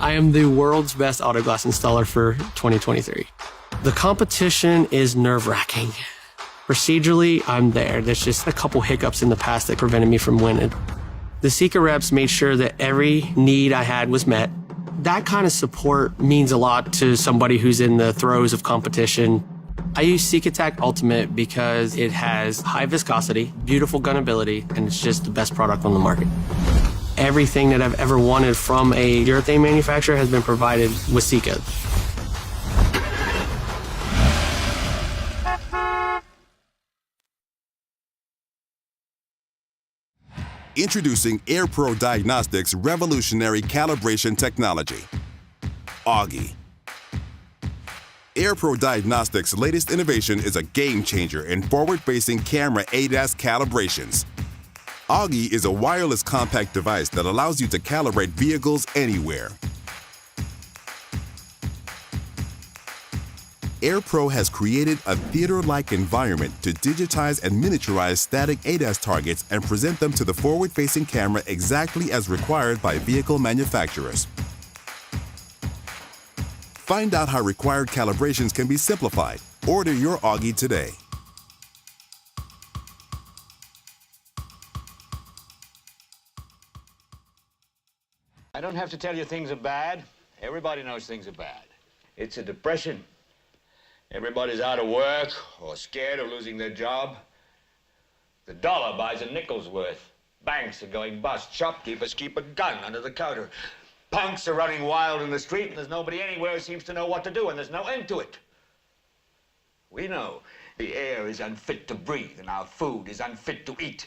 I am the world's best auto glass installer for 2023. The competition is nerve-wracking. Procedurally, I'm there. There's just a couple hiccups in the past that prevented me from winning. The Sika reps made sure that every need I had was met. That kind of support means a lot to somebody who's in the throes of competition. I use SikaTac Ultimate because it has high viscosity, beautiful gunability, and it's just the best product on the market. Everything that I've ever wanted from a urethane manufacturer has been provided with Sika. Introducing AirPro Diagnostics' revolutionary calibration technology, Augie. AirPro Diagnostics' latest innovation is a game changer in forward-facing camera ADAS calibrations. Augie is a wireless compact device that allows you to calibrate vehicles anywhere. AirPro has created a theater-like environment to digitize and miniaturize static ADAS targets and present them to the forward-facing camera exactly as required by vehicle manufacturers. Find out how required calibrations can be simplified. Order your Augie today. I don't have to tell you things are bad. Everybody knows things are bad. It's a depression. Everybody's out of work or scared of losing their job. The dollar buys a nickel's worth. Banks are going bust. Shopkeepers keep a gun under the counter. Punks are running wild in the street, and there's nobody anywhere who seems to know what to do, and there's no end to it. We know the air is unfit to breathe, and our food is unfit to eat.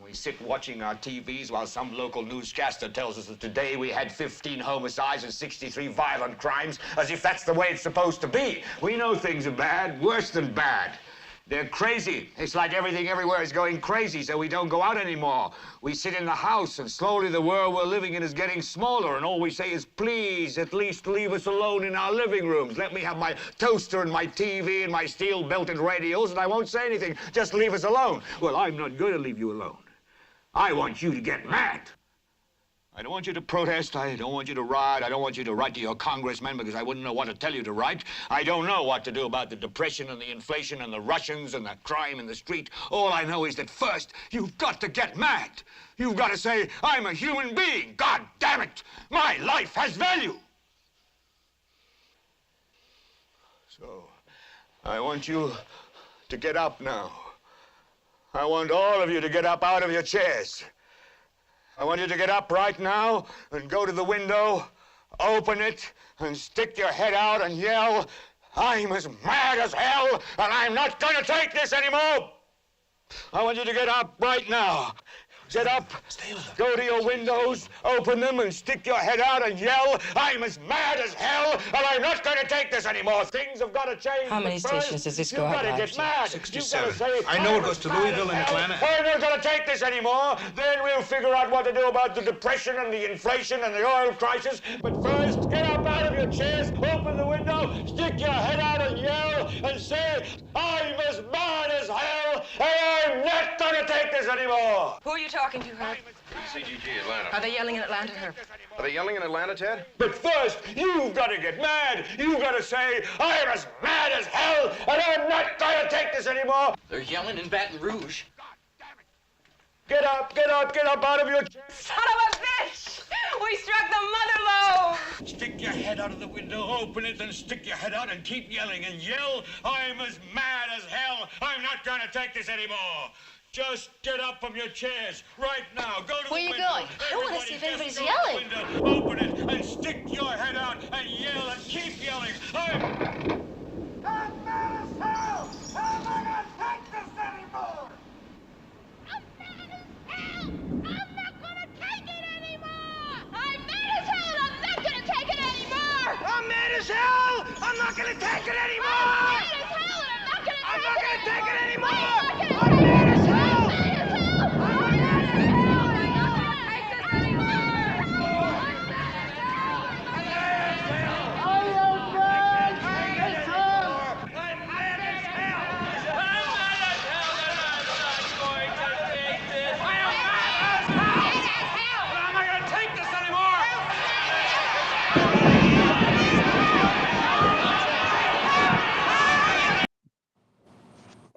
We sit watching our TVs while some local newscaster tells us that today we had 15 homicides and 63 violent crimes, as if that's the way it's supposed to be. We know things are bad, worse than bad. They're crazy. It's like everything everywhere is going crazy, so we don't go out anymore. We sit in the house, and slowly the world we're living in is getting smaller, and all we say is, please, at least leave us alone in our living rooms. Let me have my toaster and my TV and my steel-belted radios, and I won't say anything. Just leave us alone. Well, I'm not going to leave you alone. I want you to get mad. I don't want you to protest. I don't want you to riot. I don't want you to write to your congressman because I wouldn't know what to tell you to write. I don't know what to do about the depression and the inflation and the Russians and the crime in the street. All I know is that first, you've got to get mad. You've got to say, I'm a human being. God damn it. My life has value. So, I want you to get up now. I want all of you to get up out of your chairs. I want you to get up right now and go to the window, open it, and stick your head out and yell, I'm as mad as hell, and I'm not going to take this anymore. I want you to get up right now. Get up, go to your windows, open them, and stick your head out and yell, I'm as mad as hell, and I'm not going to take this anymore. Things have got to change. How many stations does this go out? You've got to get mad. 67. Say, I know it goes to Louisville and Atlanta. I'm not going to take this anymore. Then we'll figure out what to do about the depression and the inflation and the oil crisis. But first, get up out of your chairs, open the window, stick your head out and yell, and say, I'm as mad as hell, and I'm not going to take this anymore. Who are you talking to, Herb? CGG, Atlanta. Are they yelling in Atlanta, Herb? Are they yelling in Atlanta, Ted? But first, you've got to get mad. You've got to say, I'm as mad as hell, and I'm not going to take this anymore. They're yelling in Baton Rouge. Get up, get up, get up out of your chair. Son of a bitch! We struck the mother load! Stick your head out of the window, open it, and stick your head out and keep yelling and yell, I'm as mad as hell. I'm not going to take this anymore. Just get up from your chairs right now. Go to Where the you window. going? I want to see if anybody's Just go to yelling. the window, open it, and stick your head out and yell and keep yelling. I'm mad as hell. I'm not going to take this anymore. I'm mad as hell! I'm not gonna take it anymore! I'm mad as hell! I'm not gonna take it anymore! I'm mad as hell. I'm not going to take it anymore. I'm mad as hell and I'm not gonna take it anymore! I'm mad as hell. I'm mad as hell! I'm mad as hell! I'm mad as hell! I'm not gonna take this anymore! I'm mad as hell! I'm mad as hell! I'm not going to take this anymore.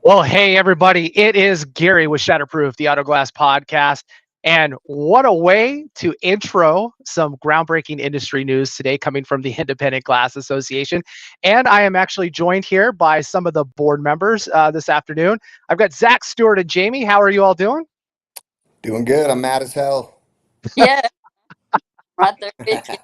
Well, hey, everybody. It is Gary with Shatterproof, the Auto Glass podcast. And what a way to intro some groundbreaking industry news today coming from the Independent Glass Association. And I am actually joined here by some of the board members this afternoon. I've got Zach, Stewart, and Jamie. How are you all doing? Doing good. I'm mad as hell. Yeah, right there with you.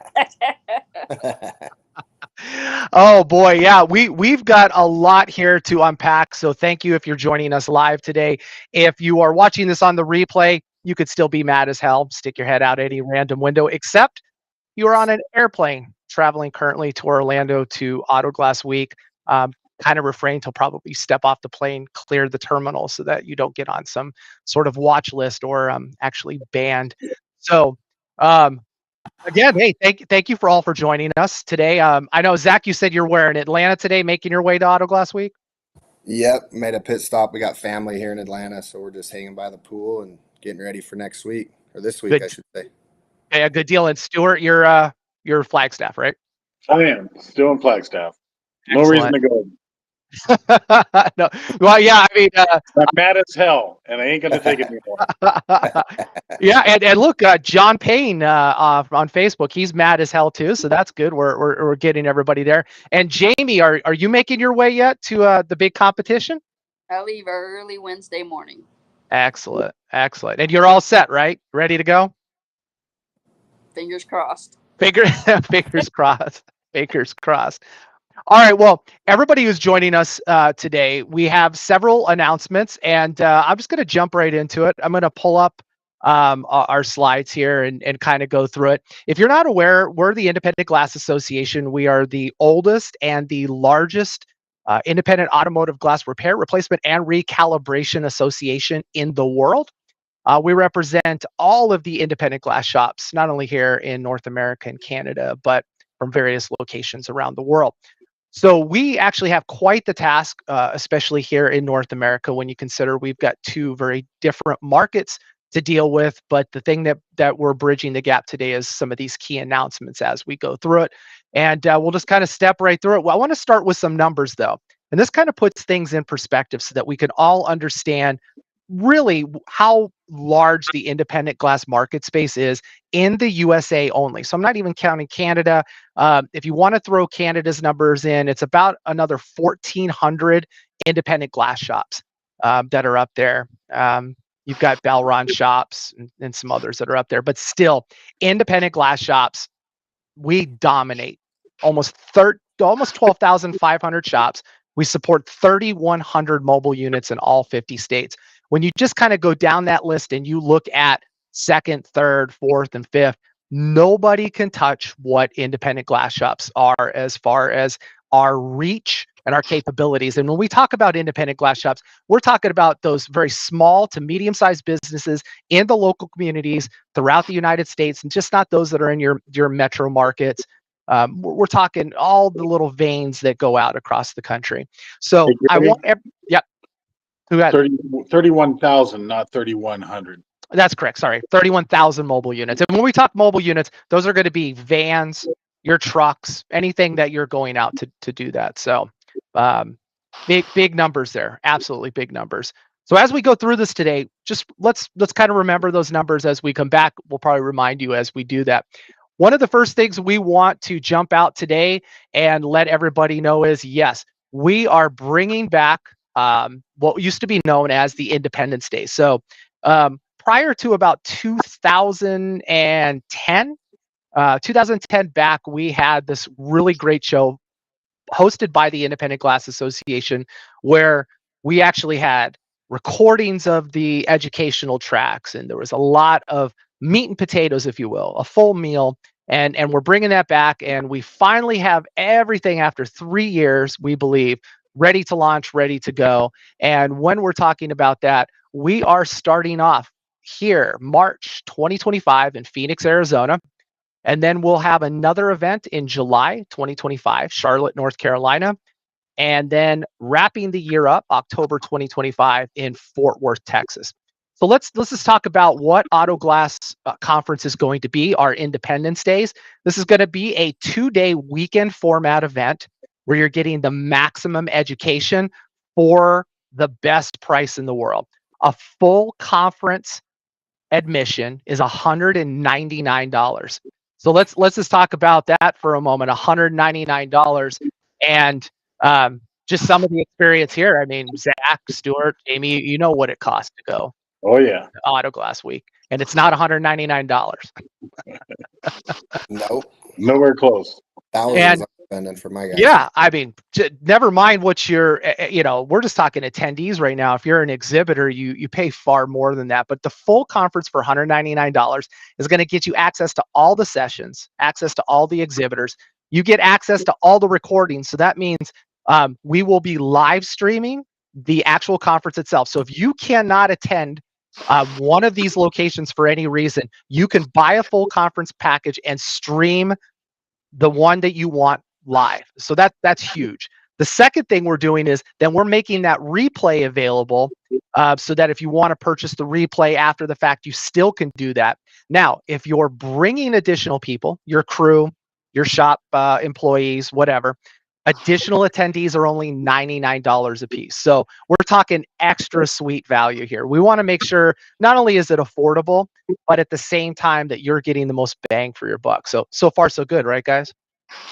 Oh boy, yeah, we've got a lot here to unpack. So thank you if you're joining us live today. If you are watching this on the replay, you could still be mad as hell. Stick your head out any random window, except you are on an airplane traveling currently to Orlando to Auto Glass Week. Kind of refrain till probably step off the plane, clear the terminal so that you don't get on some sort of watch list or actually banned. So again, hey, thank you for all for joining us today. I know Zach, you said you're in Atlanta today, making your way to Auto Glass Week. Yep, made a pit stop. We got family here in Atlanta, so we're just hanging by the pool and getting ready for next week, or this week, Good, I should say. a good deal. And Stuart, you're Flagstaff, right? I am still in Flagstaff. No reason to go. No, well, yeah, I mean, I'm mad as hell, and I ain't gonna take it anymore. yeah, and look, John Payne on Facebook, he's mad as hell too, so that's good. We're getting everybody there. And Jamie, are you making your way yet to the big competition? I leave early Wednesday morning. Excellent. And you're all set, right? Ready to go? Fingers crossed. Fingers crossed. Fingers crossed. All right. Well, everybody who's joining us today, we have several announcements, and I'm just going to jump right into it. I'm going to pull up our slides here and kind of go through it. If you're not aware, we're the Independent Glass Association. We are the oldest and the largest independent automotive glass repair, replacement, and recalibration association in the world. We represent all of the independent glass shops, not only here in North America and Canada, but from various locations around the world. So we actually have quite the task, especially here in North America, when you consider we've got two very different markets to deal with. But the thing that we're bridging the gap today is some of these key announcements as we go through it. And we'll just kind of step right through it. Well, I want to start with some numbers, though. And this kind of puts things in perspective so that we can all understand really how large the independent glass market space is in the USA only. So I'm not even counting Canada. If you want to throw Canada's numbers in, it's about another 1,400 independent glass shops that are up there. You've got Belron shops and some others that are up there, but still, independent glass shops, we dominate. Almost 12,500 shops. We support 3,100 mobile units in all 50 states. When you just kind of go down that list and you look at second, third, fourth, and fifth, nobody can touch what independent glass shops are as far as our reach and our capabilities. And when we talk about independent glass shops, we're talking about those very small to medium-sized businesses in the local communities throughout the United States, and just not those that are in your metro markets. We're talking all the little veins that go out across the country. So Hey, I want, yep. Who got 31,000, not 3,100. That's correct. Sorry, 31,000 mobile units. And when we talk mobile units, those are going to be vans, your trucks, anything that you're going out to do that. So big numbers there. Absolutely big numbers. So as we go through this today, just let's kind of remember those numbers as we come back. We'll probably remind you as we do that. One of the first things we want to jump out today and let everybody know is, yes, we are bringing back what used to be known as the Independence Day. So prior to about 2010 back, we had this really great show hosted by the Independent Glass Association, where we actually had recordings of the educational tracks, and there was a lot of meat and potatoes, if you will, a full meal. And we're bringing that back, and we finally have everything after 3 years, we believe, ready to launch, ready to go. And when we're talking about that, we are starting off here, March 2025 in Phoenix, Arizona. And then we'll have another event in July 2025, Charlotte, North Carolina. And then wrapping the year up, October 2025 in Fort Worth, Texas. So let's just talk about what Auto Glass Conference is going to be, our Independence Days. This is going to be a 2-day weekend format event where you're getting the maximum education for the best price in the world. A full conference admission is $199. So let's just talk about that for a moment. $199, and just some of the experience here. I mean, Zach, Stuart, Amy, you know what it costs to go Oh yeah. to Auto Glass Week, and it's not $199. Nope. Nowhere close. Thousands And I'm spending for my guys. yeah, I mean, never mind what you're, we're just talking attendees right now. If you're an exhibitor, you pay far more than that. But the full conference for $199 is going to get you access to all the sessions, access to all the exhibitors. You get access to all the recordings. So that means we will be live streaming the actual conference itself. So if you cannot attend one of these locations for any reason, you can buy a full conference package and stream the one that you want live. So that's huge. The second thing we're doing is then we're making that replay available so that if you want to purchase the replay after the fact, you still can do that. Now, if you're bringing additional people, your crew, your shop employees, whatever, additional attendees are only $99 a piece. So we're talking extra sweet value here. We want to make sure not only is it affordable, but at the same time that you're getting the most bang for your buck. So far so good, right, guys?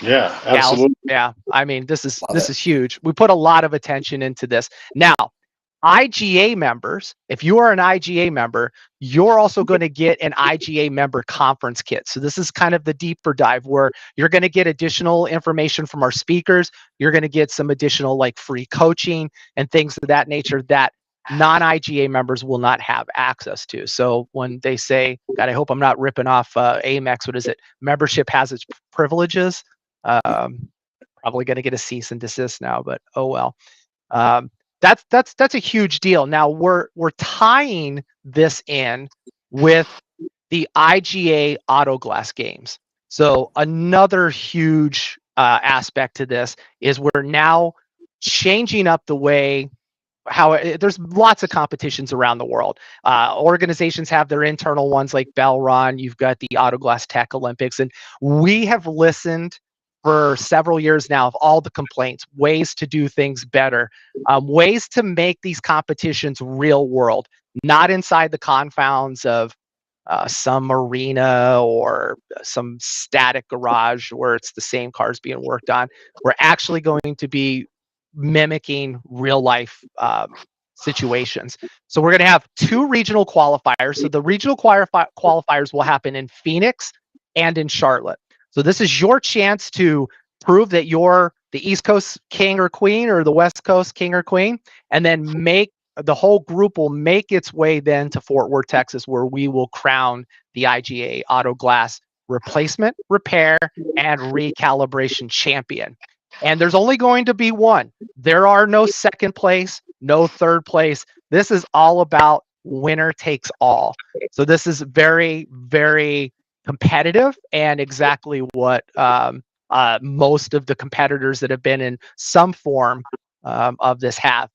Yeah, Gals? absolutely. Yeah. I mean, this is Love it. huge. We put a lot of attention into this. Now, IGA members, if you are an IGA member, you're also going to get an IGA member conference kit. So this is kind of the deeper dive where you're going to get additional information from our speakers. You're going to get some additional like free coaching and things of that nature that non-IGA members will not have access to. So when they say, God, I hope I'm not ripping off Amex, what is it? Membership has its privileges. Probably going to get a cease and desist now, but oh well. That's a huge deal. Now we're tying this in with the IGA Auto Glass games. So another huge aspect to this is we're now changing up the way how there's lots of competitions around the world. Organizations have their internal ones like Bell Run. You've got the Auto Glass Tech Olympics, and we have listened for several years now of all the complaints, ways to do things better, ways to make these competitions real world, not inside the confounds of some arena or some static garage where it's the same cars being worked on. We're actually going to be mimicking real life situations. So we're going to have 2 regional qualifiers. So the regional qualifiers will happen in Phoenix and in Charlotte. So this is your chance to prove that you're the East Coast king or queen or the West Coast king or queen, and then the whole group will make its way then to Fort Worth, Texas, where we will crown the IGA Auto Glass replacement, repair, and recalibration champion. And there's only going to be one. There are no second place, no third place. This is all about winner takes all. So this is very, very competitive and exactly what most of the competitors that have been in some form of this have.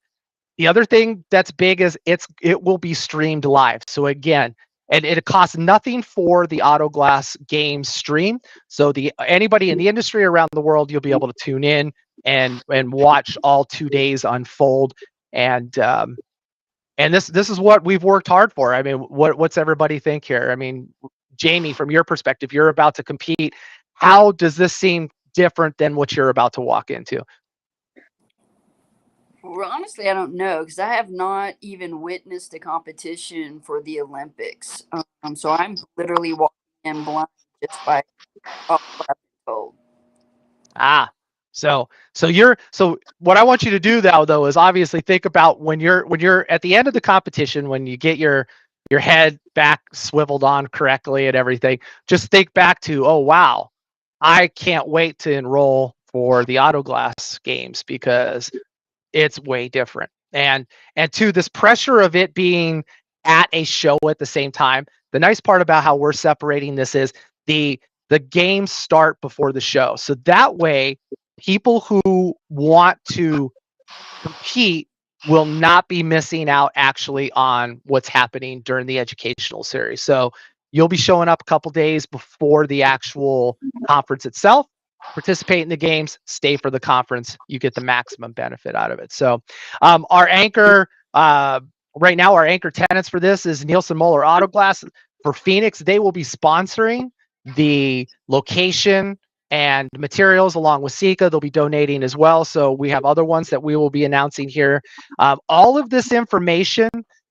The other thing that's big is it will be streamed live. So again, and it costs nothing for the Auto Glass game stream. So anybody in the industry around the world, you'll be able to tune in and watch all 2 days unfold. And this is what we've worked hard for. I mean, what's everybody think here? I mean, Jamie, from your perspective, you're about to compete. How does this seem different than what you're about to walk into? Well, honestly, I don't know because I have not even witnessed a competition for the Olympics. So I'm literally walking in blind just by what I've been told. So what I want you to do though is obviously think about when you're at the end of the competition, when you get your head back swiveled on correctly and everything, just think back to, oh wow, I can't wait to enroll for the Auto Glass games because it's way different. And to this pressure of it being at a show at the same time, the nice part about how we're separating this is the games start before the show. So that way, people who want to compete will not be missing out actually on what's happening during the educational series. So you'll be showing up a couple days before the actual conference itself. participate in the games, stay for the conference. You get the maximum benefit out of it. So our anchor, right now, our anchor tenants for this is Nielsen Moeller Auto Glass. For Phoenix, they will be sponsoring the location and materials along with Sika. They'll be donating as well. So we have other ones that we will be announcing here. All of this information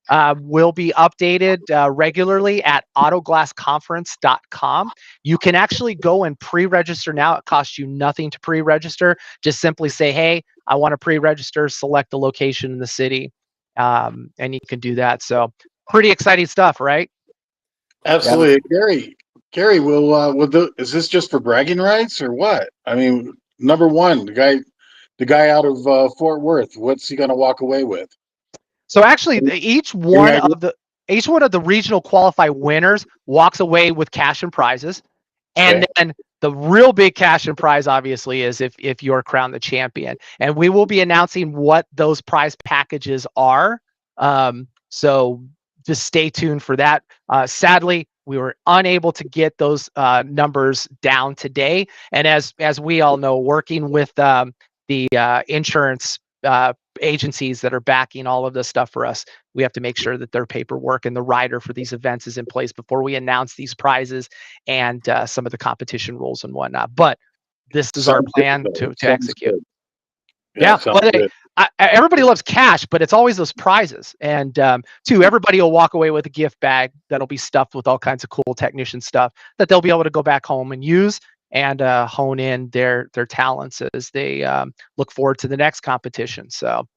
will be updated regularly at autoglassconference.com. You can actually go and pre-register now. It costs you nothing to pre-register. Just simply say, hey, I want to pre-register, select the location in the city, and you can do that. So pretty exciting stuff, right? Absolutely. Gary, is this just for bragging rights or what? I mean, number one, the guy out of Fort Worth, what's he going to walk away with? So actually, each one of the regional qualify winners walks away with cash and prizes. And then the real big cash and prize, obviously, is if you're crowned the champion. And we will be announcing what those prize packages are. So just stay tuned for that. Sadly, we were unable to get those numbers down today. And as we all know, working with the insurance agencies that are backing all of this stuff for us, we have to make sure that their paperwork and the rider for these events is in place before we announce these prizes and some of the competition rules and whatnot. But this is our plan to execute. Yeah, but everybody loves cash, but it's always those prizes. And two, everybody will walk away with a gift bag that'll be stuffed with all kinds of cool technician stuff that they'll be able to go back home and use and hone in their talents as they look forward to the next competition. So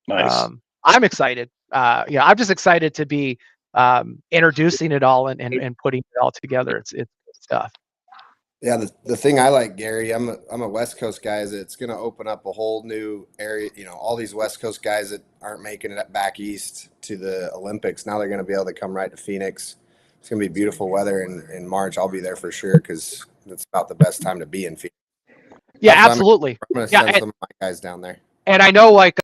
nice. I'm excited. I'm just excited to be introducing it all and putting it all together. It's good stuff. Yeah, the thing I like, Gary, I'm a West Coast guy, is it's going to open up a whole new area. You know, all these West Coast guys that aren't making it back east to the Olympics, now they're going to be able to come right to Phoenix. It's going to be beautiful weather in March. I'll be there for sure because it's about the best time to be in Phoenix. Yeah, absolutely. I'm going to send some of my guys down there. And I know, like,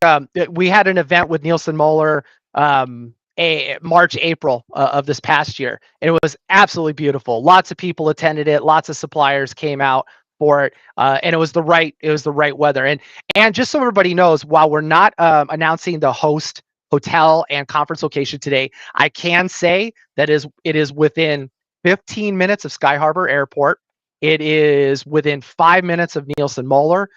we had an event with Nielsen Moeller March, April of this past year. And it was absolutely beautiful. Lots of people attended it. Lots of suppliers came out for it, and it was the right weather. And just so everybody knows, while we're not announcing the host hotel and conference location today, I can say that it is within 15 minutes of Sky Harbor Airport. It is within 5 minutes of Nielsen Moeller.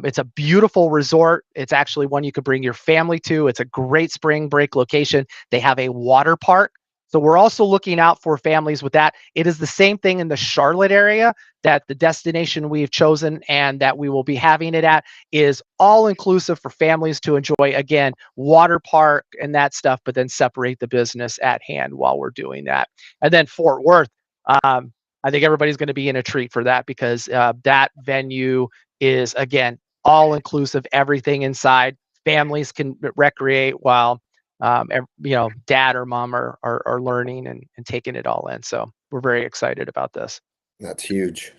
It's a beautiful resort. It's actually one you could bring your family to. It's a great spring break location. They have a water park. So we're also looking out for families with that. It is the same thing in the Charlotte area, that the destination we've chosen and that we will be having it at is all inclusive for families to enjoy. Again, water park and that stuff, but then separate the business at hand while we're doing that. And then Fort Worth, I think everybody's going to be in a treat for that because that venue is, again, all inclusive, everything inside. Families can recreate while dad or mom are learning and taking it all in. So we're very excited about this. That's huge.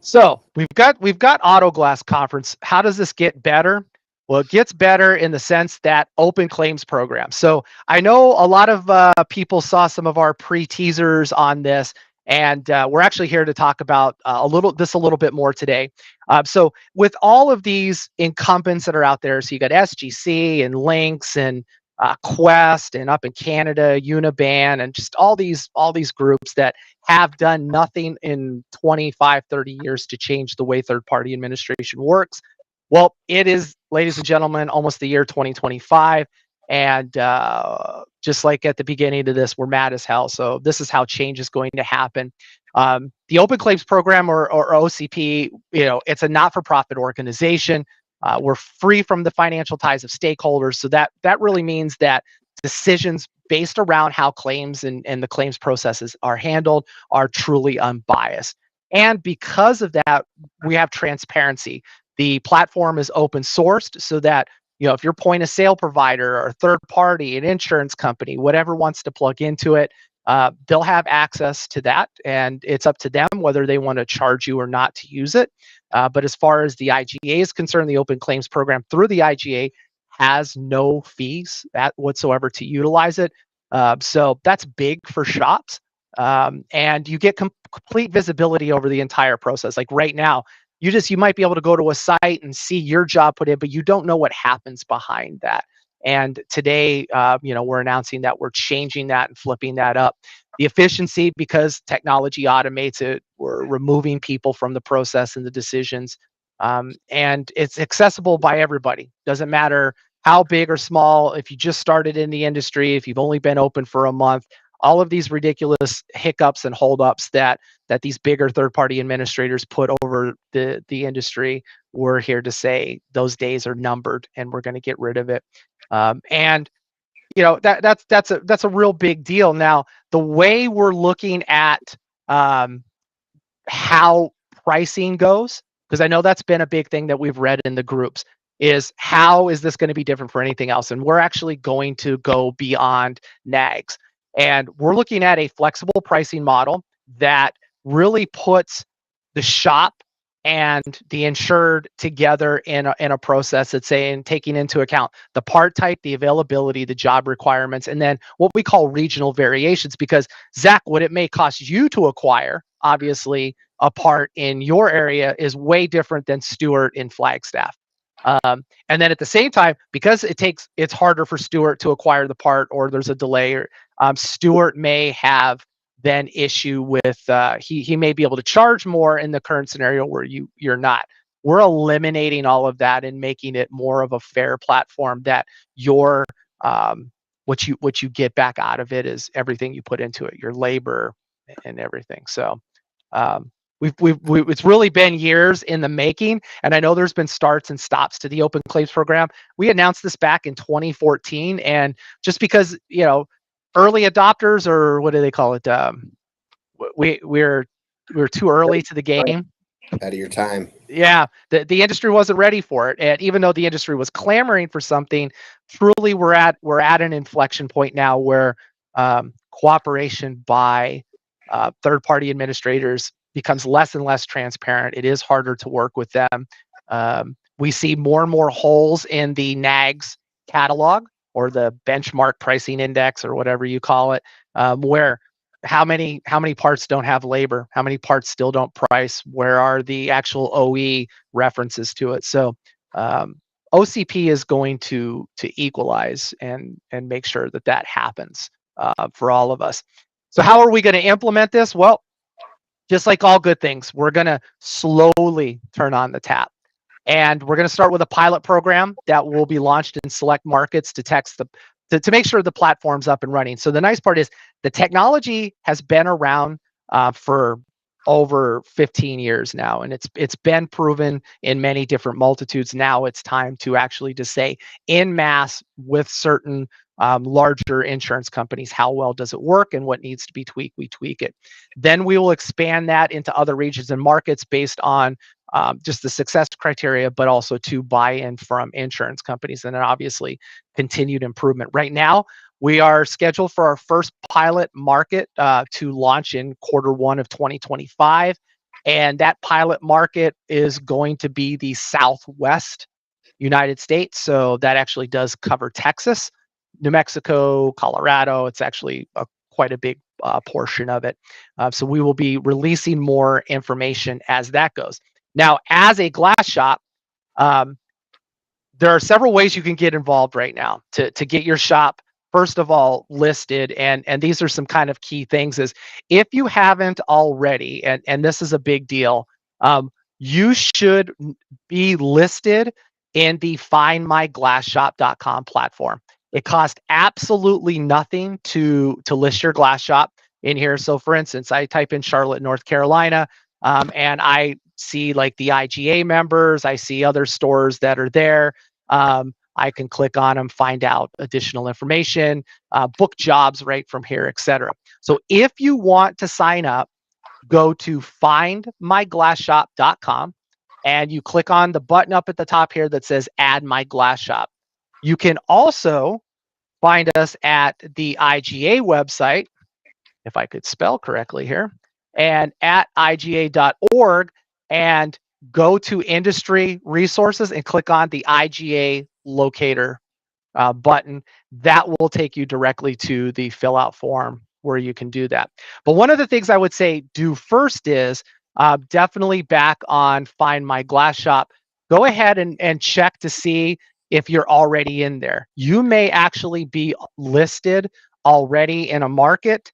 So we've got Auto Glass Conference. How does this get better? Well, it gets better in the sense that open claims program. So I know a lot of people saw some of our pre-teasers on this, and we're actually here to talk about a little bit more today. So with all of these incumbents that are out there, so you got SGC and Lynx and Quest, and up in Canada, Uniban, and just all these groups that have done nothing in 25, 30 years to change the way third-party administration works. Well, it is, ladies and gentlemen, almost the year 2025. And just like at the beginning of this, we're mad as hell. So this is how change is going to happen. The Open Claims Program, or OCP, it's a not-for-profit organization. We're free from the financial ties of stakeholders. So that really means that decisions based around how claims and the claims processes are handled are truly unbiased. And because of that, we have transparency. The platform is open sourced so that if your point of sale provider or third party, an insurance company, whatever wants to plug into it, they'll have access to that, and it's up to them whether they want to charge you or not to use it. But as far as the IGA is concerned, the Open Claims Program through the IGA has no fees whatsoever to utilize it. So that's big for shops, and you get complete visibility over the entire process. Like right now, you might be able to go to a site and see your job put in, but you don't know what happens behind that. And today, we're announcing that we're changing that and flipping that up. The efficiency, because technology automates it, we're removing people from the process and the decisions. And it's accessible by everybody. Doesn't matter how big or small, if you just started in the industry, if you've only been open for a month, all of these ridiculous hiccups and holdups that these bigger third-party administrators put over the industry, we're here to say those days are numbered, and we're going to get rid of it. And that's a real big deal. Now, the way we're looking at how pricing goes, because I know that's been a big thing that we've read in the groups, is how is this going to be different for anything else? And we're actually going to go beyond NAGs. And we're looking at a flexible pricing model that really puts the shop and the insured together in a process that's saying, taking into account the part type, the availability, the job requirements, and then what we call regional variations. Because Zach, what it may cost you to acquire, obviously, a part in your area is way different than Stuart in Flagstaff. And then at the same time, because it's harder for Stuart to acquire the part, or there's a delay, or Stuart may have then issue with he may be able to charge more in the current scenario where you're not. We're eliminating all of that and making it more of a fair platform that your what you get back out of it is everything you put into it, your labor and everything. So it's really been years in the making, and I know there's been starts and stops to the open claims program. We announced this back in 2014, and just because early adopters, or what do they call it? We're too early to the game. Ahead of your time. Yeah, the industry wasn't ready for it, and even though the industry was clamoring for something, truly we're at an inflection point now where cooperation by third-party administrators becomes less and less transparent. It is harder to work with them. We see more and more holes in the NAGS catalog, or the benchmark pricing index, or whatever you call it, where how many parts don't have labor, how many parts still don't price, where are the actual OE references to it. So OCP is going to equalize and make sure that happens for all of us. So how are we going to implement this? Well, just like all good things, we're going to slowly turn on the tap. And we're going to start with a pilot program that will be launched in select markets to make sure the platform's up and running. So the nice part is the technology has been around for over 15 years now, and it's been proven in many different multitudes. Now it's time to actually just say en masse with certain larger insurance companies, how well does it work and what needs to be tweaked, we tweak it. Then we will expand that into other regions and markets based on just the success criteria, but also to buy-in from insurance companies, and then obviously continued improvement. Right now, we are scheduled for our first pilot market to launch in Q1 of 2025, and that pilot market is going to be the Southwest United States. So that actually does cover Texas, New Mexico, Colorado. It's actually quite a big portion of it. So we will be releasing more information as that goes. Now, as a glass shop, there are several ways you can get involved right now to get your shop, first of all, listed. And these are some kind of key things. Is if you haven't already, and this is a big deal, you should be listed in the findmyglassshop.com platform. It costs absolutely nothing to list your glass shop in here. So for instance, I type in Charlotte, North Carolina, and I see like the IGA members, I see other stores that are there. I can click on them, find out additional information, book jobs right from here, etc. So if you want to sign up, go to findmyglassshop.com and you click on the button up at the top here that says add my glass shop. You can also find us at the IGA website, if I could spell correctly here, and at iga.org, and go to industry resources and click on the IGA locator button. That will take you directly to the fill out form where you can do that. But one of the things I would say do first is definitely back on Find My Glass Shop. Go ahead and check to see if you're already in there. You may actually be listed already in a market.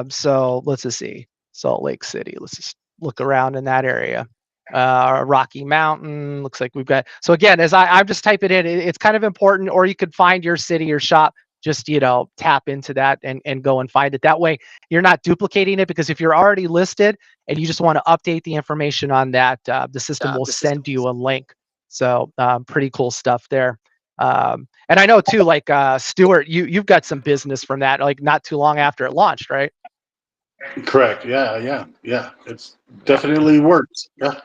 So let's just see. Salt Lake City. Let's just look around in that area. Rocky Mountain. Looks like we've got. So again, as I'm just typing in, it's kind of important. Or you could find your city or shop. Just tap into that and go and find it. That way, you're not duplicating it, because if you're already listed and you just want to update the information on that, the system will send you a link. So pretty cool stuff there. And I know too, like Stuart, you've got some business from that, like not too long after it launched, right? Correct. Yeah. It's definitely worked. Yeah.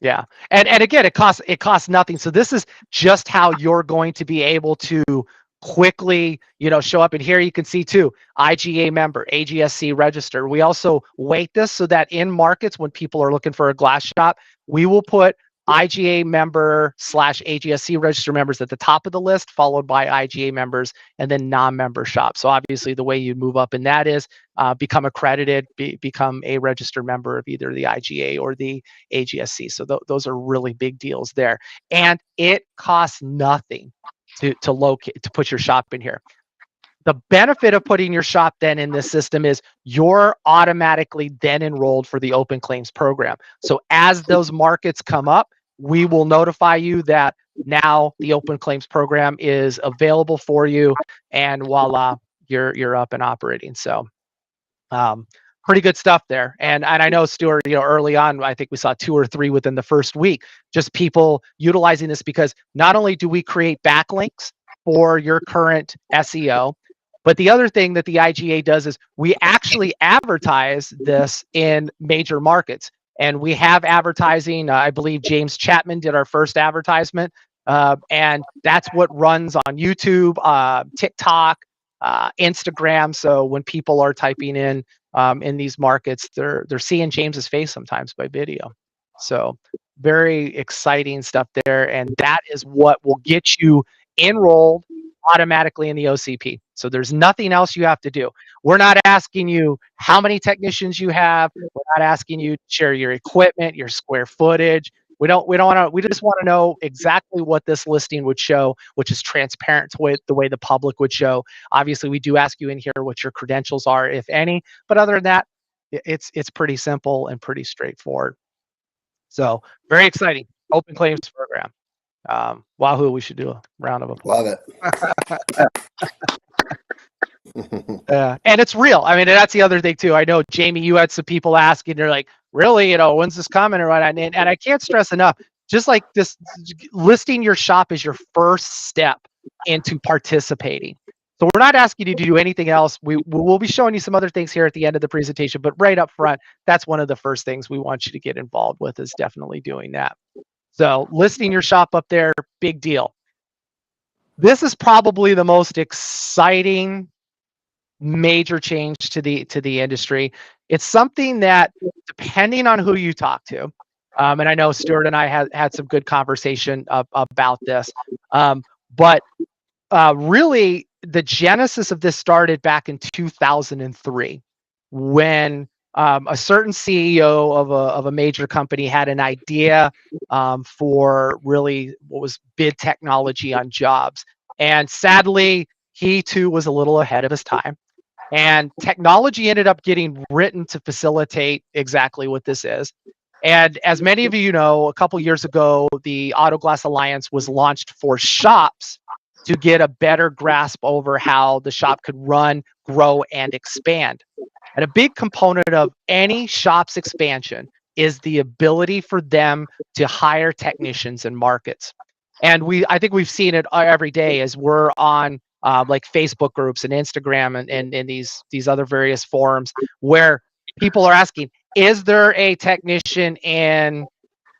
Yeah. And again, it costs nothing. So this is just how you're going to be able to quickly, show up. And here you can see too, IGA member, AGSC register. We also weight this so that in markets, when people are looking for a glass shop, we will put IGA member / AGSC register members at the top of the list, followed by IGA members and then non-member shops. So obviously the way you move up in that is become accredited, become a registered member of either the IGA or the AGSC. So those are really big deals there. And it costs nothing to put your shop in here. The benefit of putting your shop then in this system is you're automatically then enrolled for the open claims program. So as those markets come up, we will notify you that now the open claims program is available for you, and voila, you're up and operating. So pretty good stuff there. And I know, Stuart, early on, I think we saw 2 or 3 within the first week, just people utilizing this, because not only do we create backlinks for your current SEO, but the other thing that the IGA does is we actually advertise this in major markets. And we have advertising. I believe James Chapman did our first advertisement. And that's what runs on YouTube, TikTok, Instagram. So when people are typing in these markets, they're seeing James's face sometimes by video. So very exciting stuff there. And that is what will get you enrolled automatically in the OCP. So there's nothing else you have to do. We're not asking you how many technicians you have. We're not asking you to share your equipment, your square footage. We just want to know exactly what this listing would show, which is transparent to the way the public would show. Obviously, we do ask you in here what your credentials are, if any, but other than that, it's pretty simple and pretty straightforward. So very exciting open claims program. Wahoo, we should do a round of applause. Love it. And it's real. I mean, that's the other thing too. I know, Jamie, you had some people asking, they're like, really, when's this coming or what? And I can't stress enough, just like this, listing your shop is your first step into participating. So we're not asking you to do anything else. We will be showing you some other things here at the end of the presentation, but right up front, that's one of the first things we want you to get involved with, is definitely doing that. So listing your shop up there, big deal. This is probably the most exciting major change to the industry. It's something that, depending on who you talk to, and I know Stuart and I had some good conversation about this, but really the genesis of this started back in 2003, when a certain CEO of a major company had an idea for really what was bid technology on jobs. And sadly, he too was a little ahead of his time. And technology ended up getting written to facilitate exactly what this is. And as many of you know, a couple years ago, the Auto Glass Alliance was launched for shops to get a better grasp over how the shop could run, grow, and expand. And a big component of any shop's expansion is the ability for them to hire technicians in markets. And I think we've seen it every day as we're on like Facebook groups and Instagram and these other various forums, where people are asking, is there a technician in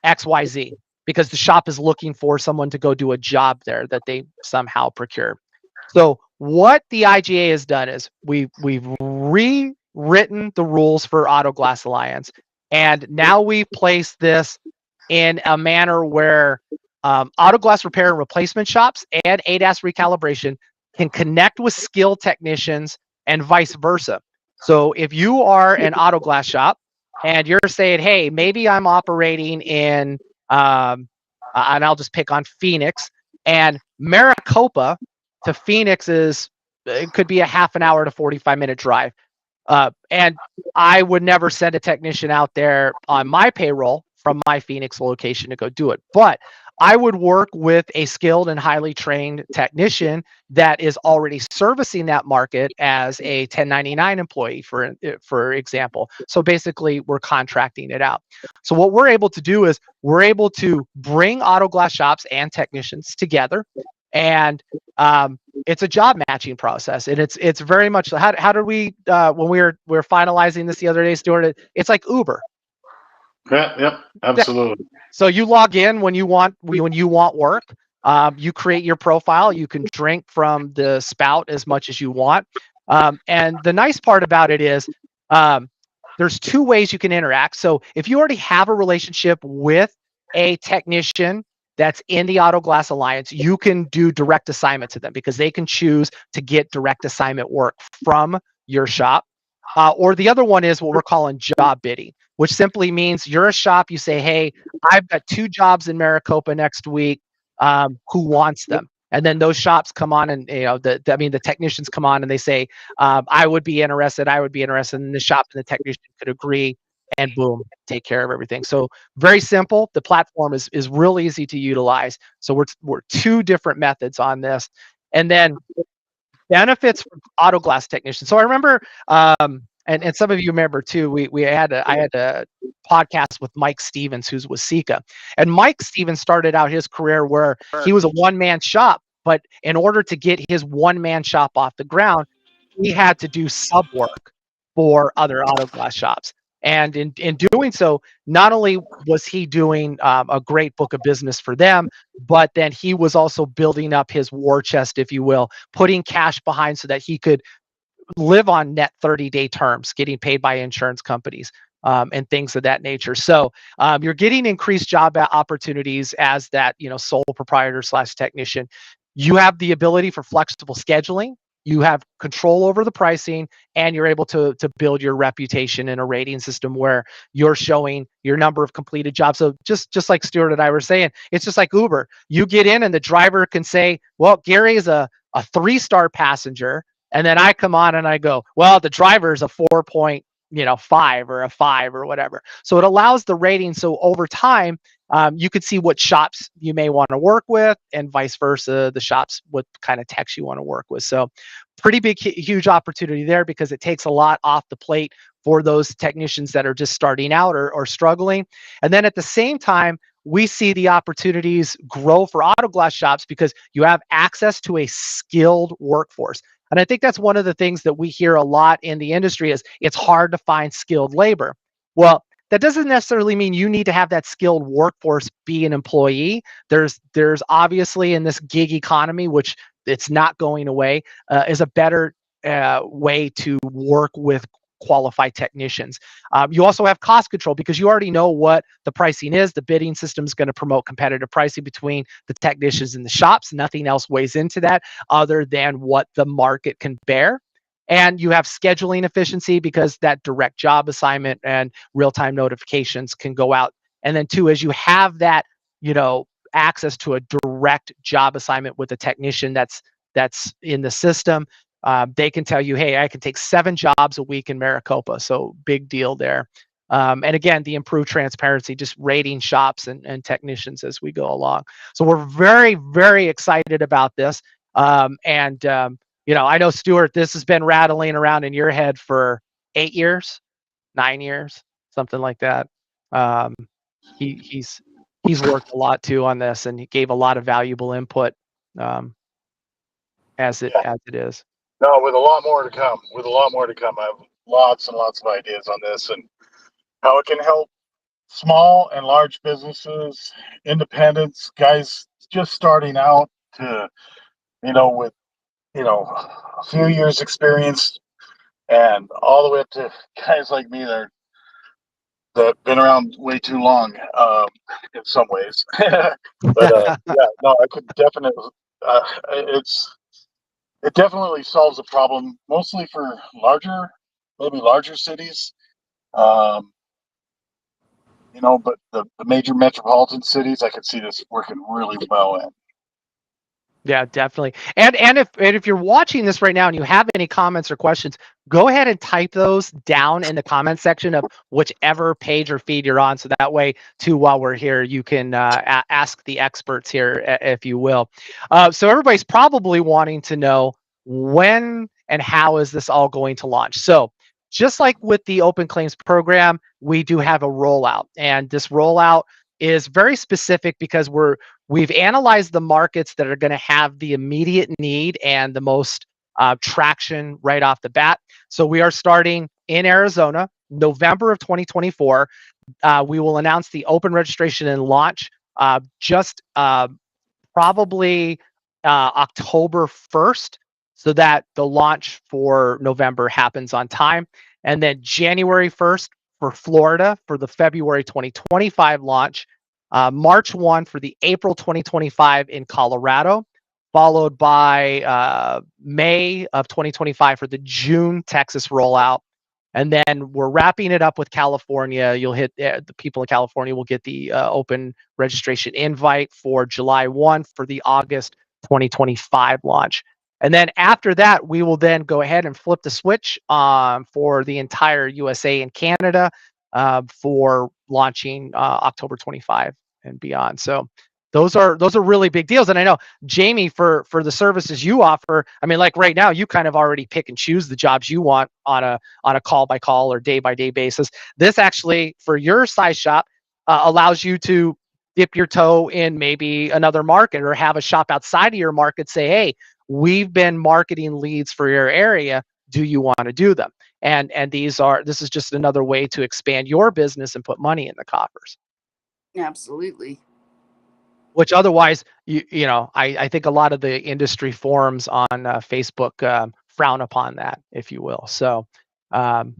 XYZ? Because the shop is looking for someone to go do a job there that they somehow procure. So what the IGA has done is we've rewritten the rules for Auto Glass Alliance, and now we've placed this in a manner where auto glass repair and replacement shops and ADAS recalibration can connect with skilled technicians and vice versa. So if you are an auto glass shop and you're saying, hey, maybe I'm operating in, and I'll just pick on Phoenix, and Maricopa to Phoenix it could be a half an hour to 45-minute drive. And I would never send a technician out there on my payroll from my Phoenix location to go do it. But I would work with a skilled and highly trained technician that is already servicing that market as a 1099 employee, for example. So basically, we're contracting it out. So what we're able to do is we're able to bring auto glass shops and technicians together, and it's a job matching process, and it's very much how did we when we were finalizing this the other day, Stuart? It's like Uber. Yeah, yep, absolutely. So you log in when you want work. You create your profile. You can drink from the spout as much as you want. And the nice part about it is there's two ways you can interact. So if you already have a relationship with a technician that's in the Auto Glass Alliance, you can do direct assignment to them because they can choose to get direct assignment work from your shop. Or the other one is what we're calling job bidding, which simply means you're a shop. You say, hey, I've got 2 jobs in Maricopa next week. Who wants them? And then those shops come on, and the technicians come on and they say, I would be interested. And the shop and the technician could agree, and boom, take care of everything. So very simple. The platform is real easy to utilize. So we're 2 different methods on this, and then benefits for auto glass technicians. So I remember, and some of you remember too, I had a podcast with Mike Stevens, who's with Sika. And Mike Stevens started out his career where he was a one-man shop, but in order to get his one-man shop off the ground, he had to do sub work for other auto glass shops. And in doing so, not only was he doing a great book of business for them, but then he was also building up his war chest, if you will, putting cash behind so that he could live on net 30-day terms, getting paid by insurance companies, and things of that nature. So you're getting increased job opportunities as that sole proprietor / technician. You have the ability for flexible scheduling. You have control over the pricing, and you're able to build your reputation in a rating system where you're showing your number of completed jobs. So just like Stuart and I were saying, it's just like Uber. You get in and the driver can say, well, Gary is a 3-star passenger. And then I come on and I go, well, the driver is a 4.5 or a 5 or whatever. So it allows the rating. So over time, you could see what shops you may want to work with, and vice versa, the shops, what kind of techs you want to work with. So pretty big, huge opportunity there, because it takes a lot off the plate for those technicians that are just starting out or struggling. And then at the same time, we see the opportunities grow for auto glass shops because you have access to a skilled workforce. And I think that's one of the things that we hear a lot in the industry is it's hard to find skilled labor. Well, that doesn't necessarily mean you need to have that skilled workforce be an employee. There's obviously, in this gig economy, which it's not going away, is a better way to work with qualified technicians. You also have cost control because you already know what the pricing is. The bidding system is going to promote competitive pricing between the technicians and the shops. Nothing else weighs into that other than what the market can bear. And you have scheduling efficiency because that direct job assignment and real-time notifications can go out. And then 2, as you have that, access to a direct job assignment with a technician that's in the system, they can tell you, hey, I can take 7 jobs a week in Maricopa. So big deal there. And again, the improved transparency, just rating shops and technicians as we go along. So we're very, very excited about this. I know, Stuart, this has been rattling around in your head for 8 years, 9 years, something like that. He's worked a lot too on this, and he gave a lot of valuable input as it is. No, with a lot more to come. I have lots and lots of ideas on this and how it can help small and large businesses, independents, guys just starting out to, with, a few years experience, and all the way up to guys like me that been around way too long, in some ways. But yeah, no, I could definitely. It definitely solves a problem, mostly for maybe larger cities. but the major metropolitan cities, I could see this working really well in. Yeah, definitely. And if you're watching this right now and you have any comments or questions, go ahead and type those down in the comment section of whichever page or feed you're on. So that way, too, while we're here, you can ask the experts here, if you will. So everybody's probably wanting to know when and how is this all going to launch. So just like with the Open Claims program, we do have a rollout, and this rollout is very specific because we've analyzed the markets that are going to have the immediate need and the most traction right off the bat. So we are starting in Arizona, November of 2024. We will announce the open registration and launch just probably October 1st, so that the launch for November happens on time. And then January 1st for Florida for the February 2025 launch, March 1 for the April 2025 in Colorado, followed by May of 2025 for the June Texas rollout. And then we're wrapping it up with California. You'll hit the people in California will get the open registration invite for July 1 for the August 2025 launch. And then after that, we will then go ahead and flip the switch for the entire USA and Canada for launching October 25 and beyond. So those are really big deals. And I know, Jamie, for the services you offer, I mean, like right now, you kind of already pick and choose the jobs you want on a call by call or day by day basis. This actually, for your size shop, allows you to dip your toe in maybe another market, or have a shop outside of your market say, hey, we've been marketing leads for your area. Do you want to do them? And this is just another way to expand your business and put money in the coffers. Absolutely. Which otherwise, I think a lot of the industry forums on Facebook frown upon that, if you will. So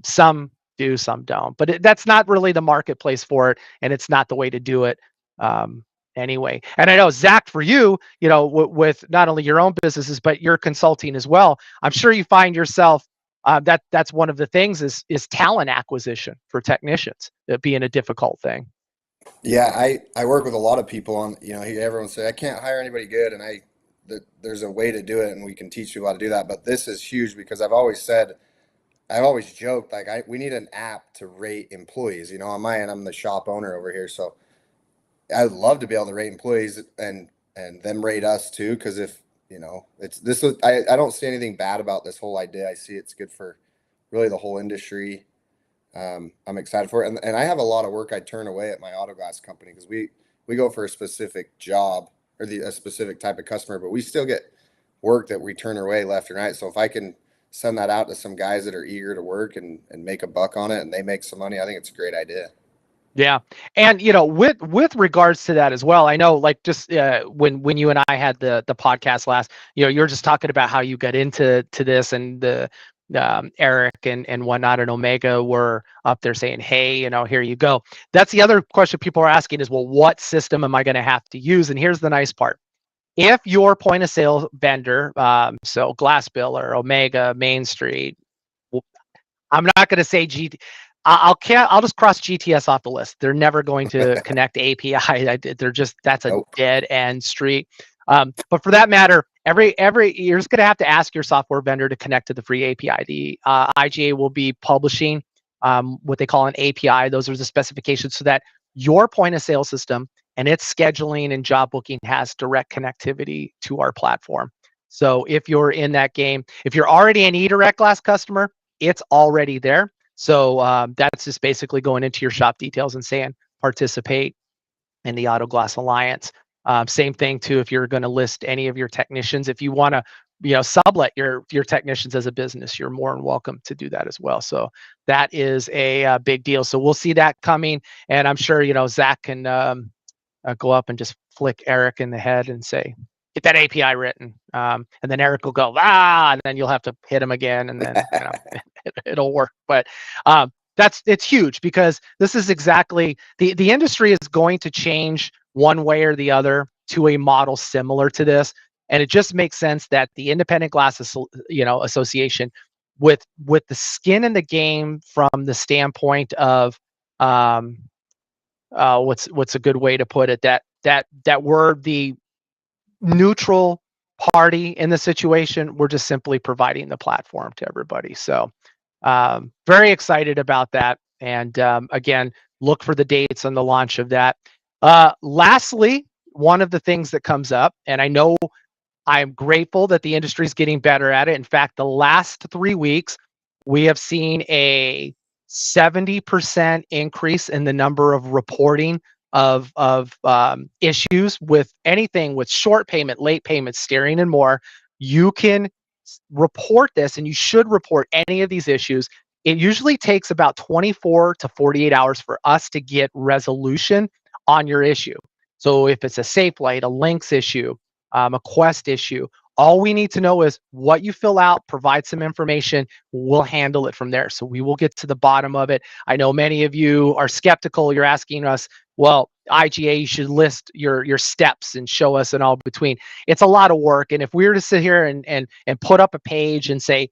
some do, some don't. But that's not really the marketplace for it, and it's not the way to do it anyway. And I know, Zach, for you, with not only your own businesses but your consulting as well, I'm sure you find yourself that's one of the things is talent acquisition for technicians being a difficult thing. Yeah, I work with a lot of people on, everyone say I can't hire anybody good, and there's a way to do it, and we can teach people how to do that. But this is huge because I've always joked, like we need an app to rate employees. On my end, I'm the shop owner over here, so I would love to be able to rate employees and them rate us too. Because if it's this, I don't see anything bad about this whole idea. I see it's good for really the whole industry. I'm excited for it. And I have a lot of work I turn away at my auto glass company because we go for a specific job or a specific type of customer, but we still get work that we turn away left and right. So if I can send that out to some guys that are eager to work and make a buck on it, and they make some money, I think it's a great idea. Yeah. And, with regards to that as well, I know, like, just when you and I had the podcast last, you're just talking about how you got into this, and the Eric and whatnot and Omega were up there saying, hey, here you go. That's the other question people are asking is, well, what system am I going to have to use? And here's the nice part. If your point of sale vendor, so Glassbill or Omega, Main Street, I'm not going to say I'll just cross GTS off the list. They're never going to connect API. That's a dead end street. But for that matter, every you're just going to have to ask your software vendor to connect to the free API. The IGA will be publishing what they call an API. Those are the specifications so that your point of sale system and its scheduling and job booking has direct connectivity to our platform. So if you're in that game, if you're already an eDirect Glass customer, it's already there. So that's just basically going into your shop details and saying participate in the Auto Glass Alliance. Same thing too if you're going to list any of your technicians. If you want to sublet your technicians as a business, you're more than welcome to do that as well. So that is a big deal. So we'll see that coming, and I'm sure Zach can go up and just flick Eric in the head and say, get that API written. And then Eric will go, and then you'll have to hit him again, and then it'll work. But it's huge because this is exactly the industry is going to change one way or the other to a model similar to this. And it just makes sense that the Independent Glass Association, with the skin in the game from the standpoint of what's a good way to put it, that we're the neutral party in the situation. We're just simply providing the platform to everybody. So very excited about that. And again, look for the dates on the launch of that. Lastly, one of the things that comes up, and I know I'm grateful that the industry is getting better at it. In fact, the last 3 weeks, we have seen a 70% increase in the number of reporting of issues with anything with short payment, late payment, steering, and more. You can report this, and you should report any of these issues. It usually takes about 24 to 48 hours for us to get resolution on your issue. So if it's a safe light, a links issue, a quest issue, all we need to know is what you fill out, provide some information, we'll handle it from there. So we will get to the bottom of it. I know many of you are skeptical. You're asking us, well, IGA, you should list your steps and show us an all between. It's a lot of work. And if we were to sit here and put up a page and say,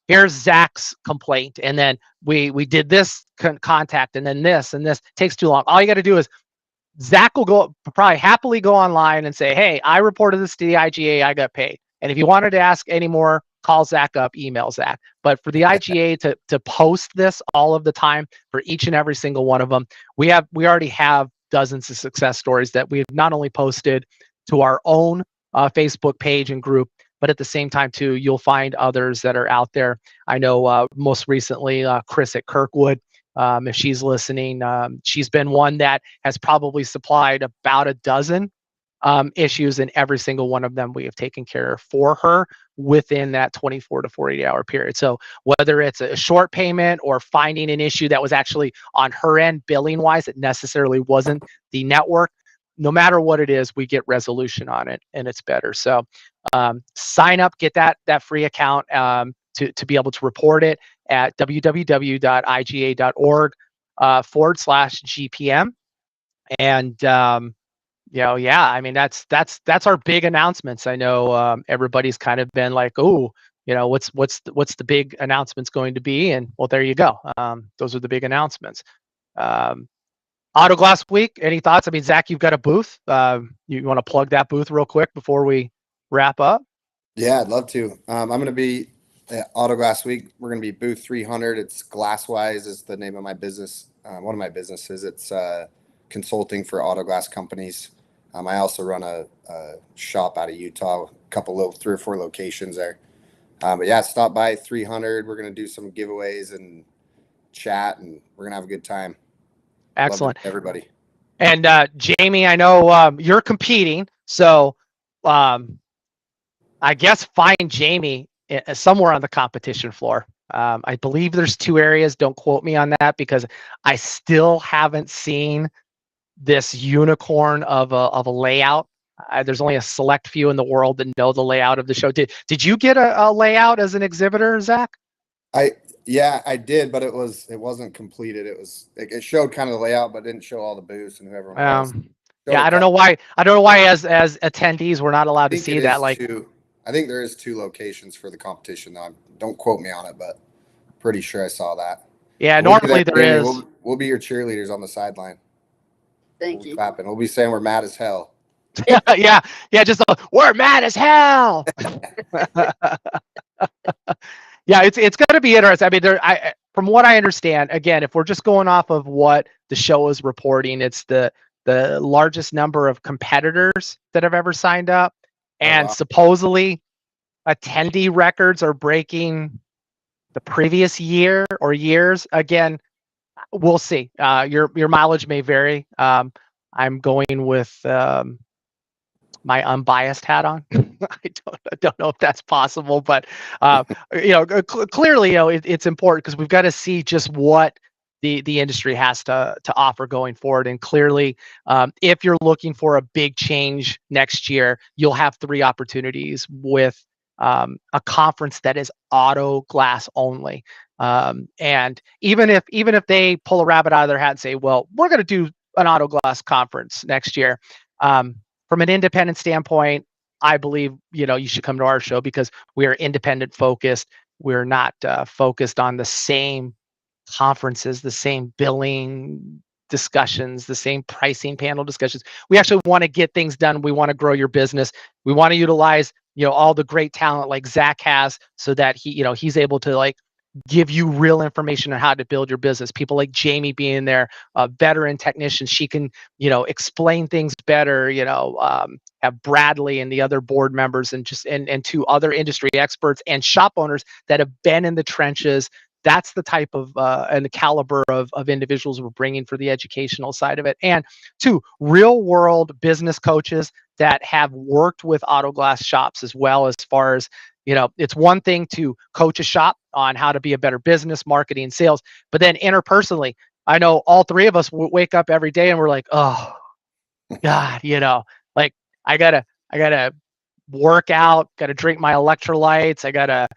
here's Zach's complaint, and then we did this contact, and then this, and this takes too long. All you got to do is Zach will probably happily go online and say, hey, I reported this to the IGA, I got paid. And if you wanted to ask any more, call Zach up, email Zach. But for the IGA to post this all of the time for each and every single one of them, we already have dozens of success stories that we've not only posted to our own Facebook page and group, but at the same time too, you'll find others that are out there. I know most recently, Chris at Kirkwood, if she's listening, she's been one that has probably supplied about a dozen issues, and every single one of them we have taken care of for her within that 24 to 48 hour period. So whether it's a short payment or finding an issue that was actually on her end billing wise, it necessarily wasn't the network, no matter what it is, we get resolution on it, and it's better. So sign up, get that free account to be able to report it at www.iga.org/GPM. And yeah, I mean that's our big announcements. I know everybody's kind of been like, oh, what's the big announcements going to be? And well, there you go. Those are the big announcements. Auto Glass Week. Any thoughts? I mean, Zach, you've got a booth. You want to plug that booth real quick before we wrap up? Yeah, I'd love to. I'm going to be at Auto Glass Week. We're going to be booth 300. It's Glasswise is the name of my business. One of my businesses. It's consulting for auto glass companies. I also run a shop out of Utah, three or four locations there. But yeah, stop by 300. We're going to do some giveaways and chat, and we're going to have a good time. Excellent. Everybody. And Jamie, I know you're competing, so I guess find Jamie somewhere on the competition floor. I believe there's 2 areas. Don't quote me on that because I still haven't seen this unicorn of a layout. There's only a select few in the world that know the layout of the show. Did you get a layout as an exhibitor, Zach? Yeah, I did, but it wasn't completed. It showed kind of the layout, but didn't show all the booths and whoever was. Yeah, I don't know why. As attendees we're not allowed to see that. I think there is 2 locations for the competition. Though. Don't quote me on it, but pretty sure I saw that. Yeah, normally there is. We'll be your cheerleaders on the sideline. Thank you. Clapping. We'll be saying we're mad as hell. yeah. Just we're mad as hell. Yeah, it's going to be interesting. I mean, from what I understand, again, if we're just going off of what the show is reporting, it's the largest number of competitors that have ever signed up, and supposedly attendee records are breaking the previous year or years. Again, we'll see. Your mileage may vary. I'm going with my unbiased hat on. I don't know if that's possible, but clearly, it's important because we've got to see just what the industry has to offer going forward. And clearly, if you're looking for a big change next year, you'll have 3 opportunities with a conference that is auto glass only. And even if they pull a rabbit out of their hat and say, well, we're going to do an auto glass conference next year. From an independent standpoint, I believe, you should come to our show because we are independent focused. We're not focused on the same conferences, the same billing, discussions, the same pricing panel discussions. We actually want to get things done. We want to grow your business. We want to utilize, all the great talent like Zach has, so that he's able to like give you real information on how to build your business. People like Jamie being there, veteran technicians, she can, explain things better, have Bradley and the other board members, and and two other industry experts and shop owners that have been in the trenches. That's the type of and the caliber of individuals we're bringing for the educational side of it. And two, real world business coaches that have worked with auto glass shops as well. As far as, it's one thing to coach a shop on how to be a better business, marketing, sales, but then interpersonally, I know all three of us wake up every day and we're like, oh God, like I gotta work out, gotta drink my electrolytes, I gotta,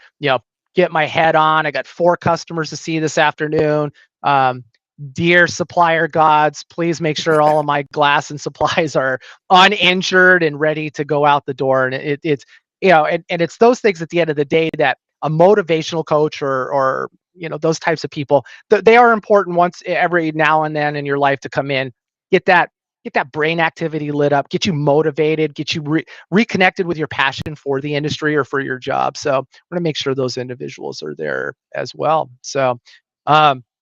get my head on. I got 4 customers to see this afternoon. Dear supplier gods, please make sure all of my glass and supplies are uninjured and ready to go out the door. And it's, and it's those things at the end of the day that a motivational coach or those types of people, they are important once every now and then in your life to come in, get that brain activity lit up, get you motivated, get you reconnected with your passion for the industry or for your job. So we're going to make sure those individuals are there as well. So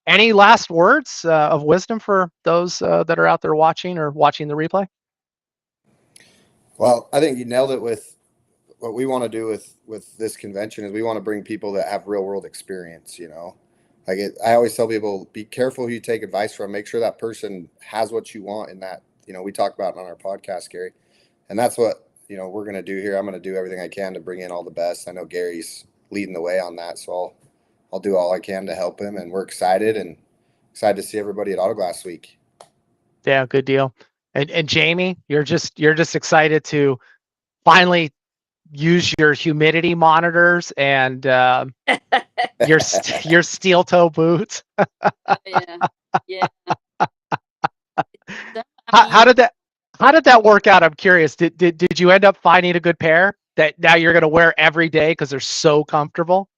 any last words of wisdom for those that are out there watching or watching the replay? Well, I think you nailed it with what we want to do with this convention is we want to bring people that have real world experience, I always tell people, be careful who you take advice from. Make sure that person has what you want in that, we talk about on our podcast, Gary. And that's what, we're going to do here. I'm going to do everything I can to bring in all the best. I know Gary's leading the way on that. So I'll do all I can to help him. And we're excited to see everybody at Autoglass Week. Yeah, good deal. And Jamie, you're just excited to finally use your humidity monitors and your steel toe boots. Yeah. How did that work out? I'm curious. Did you end up finding a good pair that now you're going to wear every day because they're so comfortable?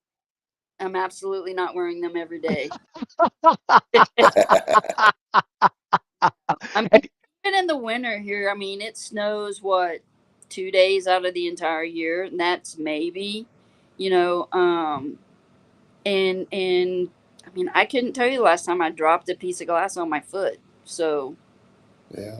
I'm absolutely not wearing them every day. Even in the winter here, it snows 2 days out of the entire year, and that's maybe, and I couldn't tell you the last time I dropped a piece of glass on my foot. So yeah.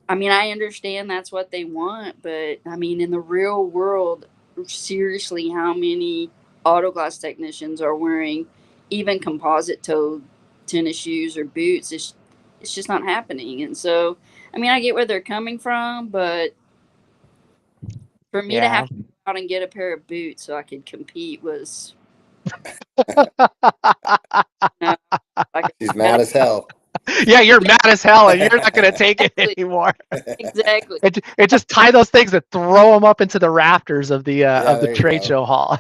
I understand that's what they want, but in the real world, seriously, how many auto glass technicians are wearing even composite toe tennis shoes or boots? It's just not happening. And so, I get where they're coming from, but for me to have to go out and get a pair of boots so I could compete was She's mad as hell. Yeah, you're mad as hell, and you're not going to take it anymore. Exactly. It just tie those things and throw them up into the rafters of the trade show hall.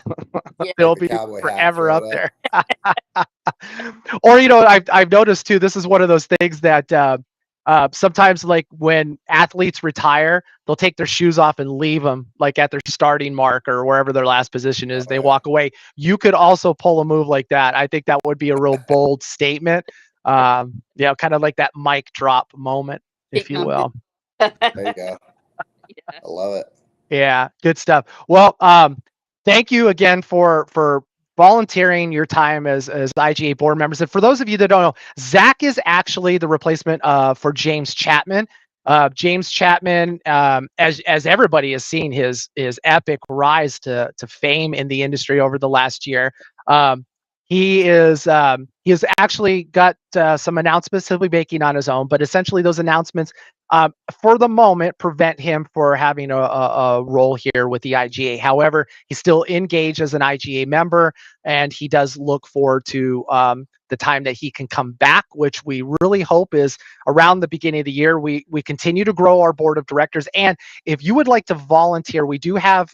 They'll be forever up there. Or I've noticed too. This is one of those things that sometimes, like when athletes retire, they'll take their shoes off and leave them like at their starting mark or wherever their last position is. They walk away. You could also pull a move like that. I think that would be a real bold statement. Kind of like that mic drop moment, if you will. There you go. I love it. Yeah, good stuff. Well, thank you again for volunteering your time as IGA board members. And for those of you that don't know, Zach is actually the replacement for James Chapman. James Chapman, as everybody has seen his epic rise to fame in the industry over the last year. He has actually got some announcements he'll be making on his own, but essentially those announcements, for the moment, prevent him for having a role here with the IGA. However, he's still engaged as an IGA member, and he does look forward to the time that he can come back, which we really hope is around the beginning of the year. We continue to grow our board of directors, and if you would like to volunteer, we do have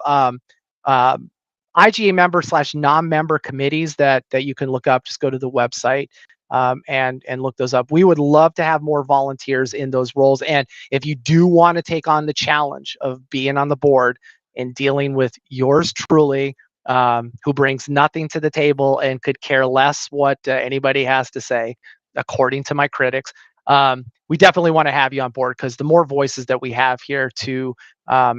IGA member / non-member committees that you can look up. Just go to the website and look those up. We would love to have more volunteers in those roles. And if you do want to take on the challenge of being on the board and dealing with yours truly, who brings nothing to the table and could care less what anybody has to say, according to my critics, we definitely want to have you on board, because the more voices that we have here to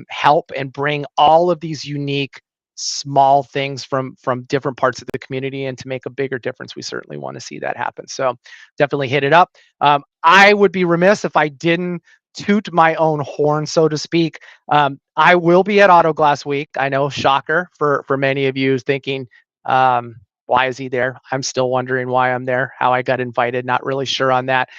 help and bring all of these unique small things from different parts of the community and to make a bigger difference, we certainly want to see that happen. So definitely hit it up. I would be remiss if I didn't toot my own horn, so to speak. I will be at Auto Glass Week. I know, shocker for many of you thinking, why is he there? I'm still wondering why I'm there, how I got invited, not really sure on that.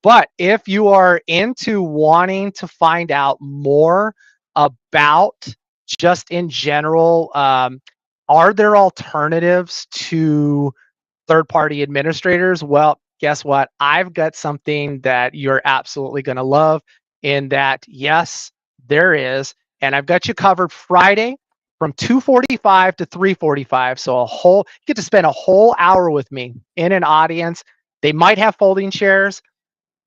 But if you are into wanting to find out more about just in general, are there alternatives to third-party administrators? Well, guess what? I've got something that you're absolutely going to love, in that, yes, there is. And I've got you covered Friday from 2:45 to 3:45. So you get to spend a whole hour with me in an audience. They might have folding chairs,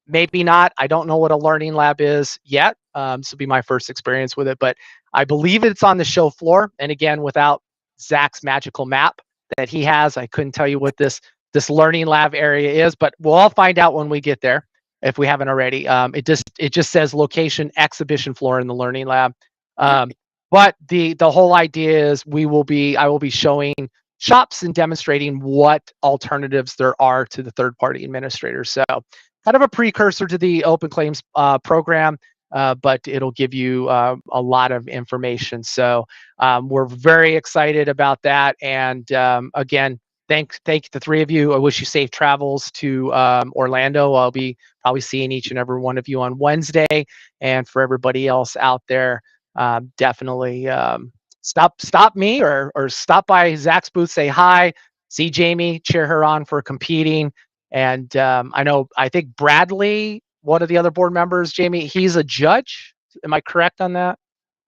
maybe not. I don't know what a learning lab is yet. This will be my first experience with it, but I believe it's on the show floor. And again, without Zach's magical map that he has, I couldn't tell you what this learning lab area is, but we'll all find out when we get there, if we haven't already. It just says location exhibition floor in the learning lab. But the whole idea is I will be showing shops and demonstrating what alternatives there are to the third-party administrators. So kind of a precursor to the open claims program, but it'll give you a lot of information. So we're very excited about that. And again, thank the three of you. I wish you safe travels to Orlando. I'll be probably seeing each and every one of you on Wednesday. And for everybody else out there, definitely stop me or stop by Zach's booth, say hi, see Jamie, cheer her on for competing. And I think Bradley, one of the other board members, Jamie, he's a judge. Am I correct on that?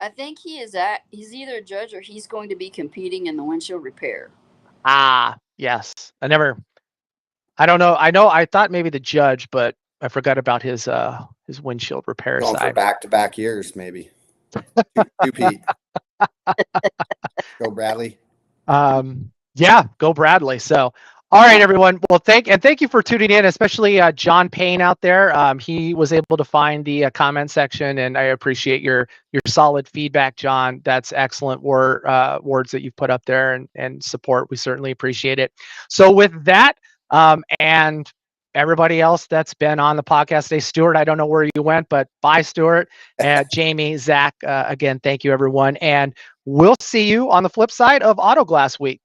I think he's either a judge or he's going to be competing in the windshield repair. Ah, yes. I don't know. I thought maybe the judge, but I forgot about his windshield repair Going side. for back-to-back years, maybe. Two Pete. Go Bradley. Yeah, go Bradley. So, all right, everyone. Well, thank you for tuning in, especially John Payne out there. He was able to find the comment section, and I appreciate your solid feedback, John. That's excellent words that you've put up there, and support. We certainly appreciate it. So with that, and everybody else that's been on the podcast today, Stuart, I don't know where you went, but bye, Stuart. And Jamie, Zach, again, thank you, everyone. And we'll see you on the flip side of Auto Glass Week.